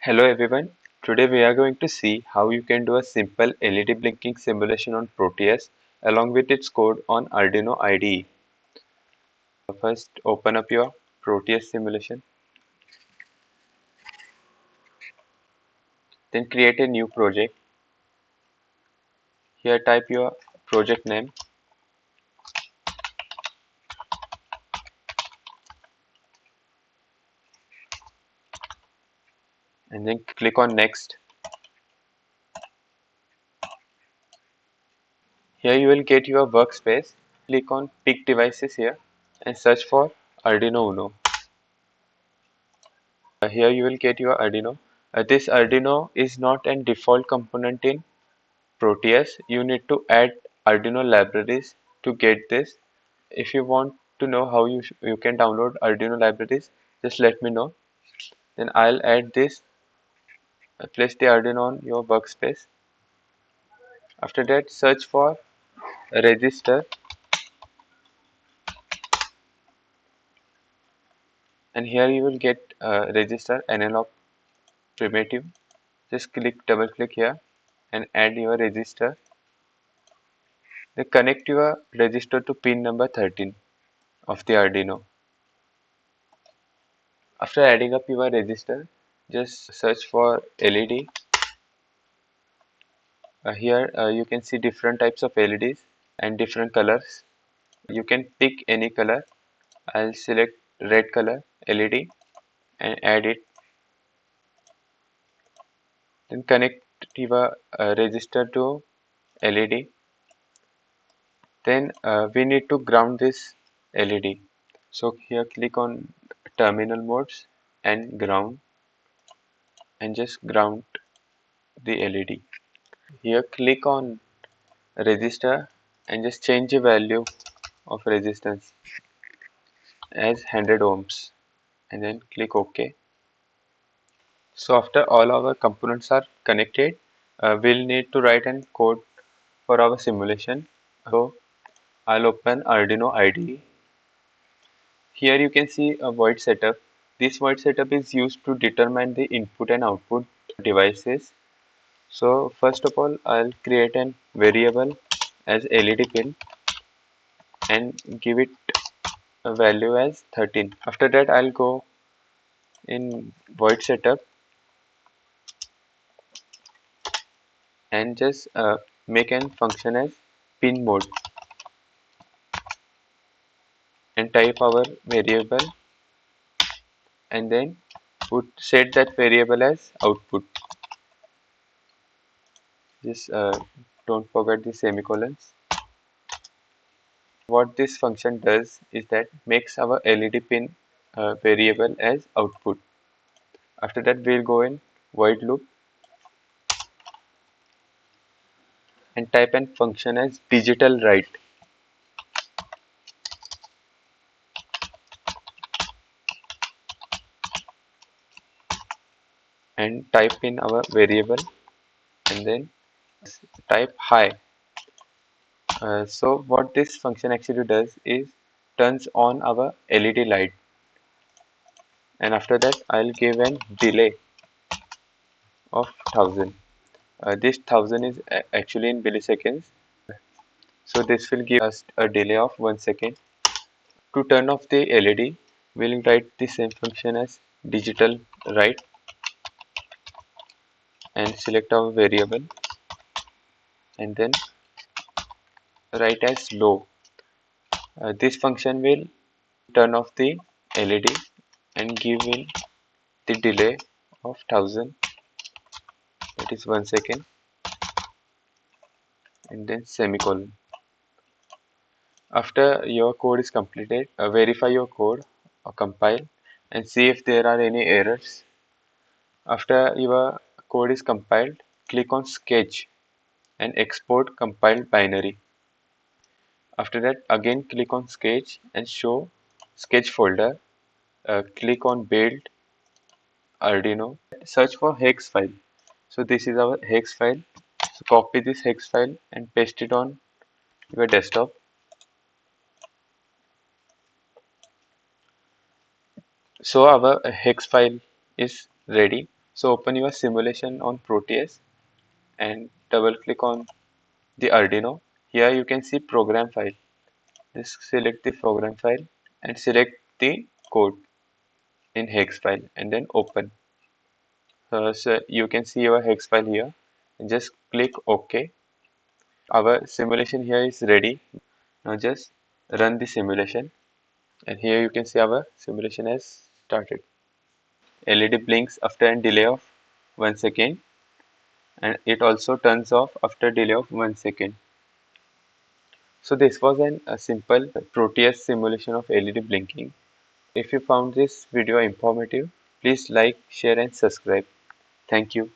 Hello everyone, today we are going to see how you can do a simple LED blinking simulation on Proteus along with its code on Arduino IDE. First open up your Proteus simulation, then create a new project. Here type your project name and then click on next. Here you will get your workspace. Click on pick devices here and search for Arduino Uno. Here you will get your Arduino. This Arduino is not a default component in Proteus. You need to add Arduino libraries to get this. If you want to know how you can download Arduino libraries, just let me know. Then I'll add this. Place the Arduino on your workspace. After that, search for a register, and here you will get register analog primitive. Just double click here and add your register. Then connect your register to pin number 13 of the Arduino. After adding up your register, just search for LED. Here you can see different types of LEDs and different colors. You can pick any color. I'll select red color LED and add it. Then connect your register to LED. Then we need to ground this LED. So here click on terminal modes and ground and just ground the LED. Here click on register and just change the value of resistance as 100 ohms and then click OK. So after all our components are connected, we'll need to write an code for our simulation. So I'll open Arduino IDE. Here you can see a void setup. This void setup is used to determine the input and output devices. So first of all, I'll create an variable as LED pin and give it a value as 13. After that, I'll go in void setup and just make an function as pin mode and type our variable and then set that variable as output. Just don't forget the semicolons. What this function does is that makes our LED pin variable as output. After that, we'll go in void loop and type an function as digital write and type in our variable and then type high. So what this function actually does is turns on our LED light, and after that I'll give an delay of 1000. This 1000 is actually in milliseconds, so this will give us a delay of 1 second. To turn off the LED, we'll write the same function as digital write and select our variable and then write as low. This function will turn off the LED and give in the delay of 1000, that is 1 second, and then semicolon. After your code is completed, verify your code or compile and see if there are any errors. After your code is compiled, click on sketch and export compiled binary. After that, again click on sketch and show sketch folder. Click on build Arduino. Search for hex file. So this is our hex file. So copy this hex file and paste it on your desktop. So our hex file is ready. So open your simulation on Proteus and double click on the Arduino. Here you can see program file. Just select the program file and select the code in hex file and then open. So you can see your hex file here and just click OK. Our simulation here is ready. Now just run the simulation and here you can see our simulation has started. LED blinks after a delay of 1 second and it also turns off after delay of 1 second. So this was a simple Proteus simulation of LED blinking. If you found this video informative, please like, share and subscribe. Thank you.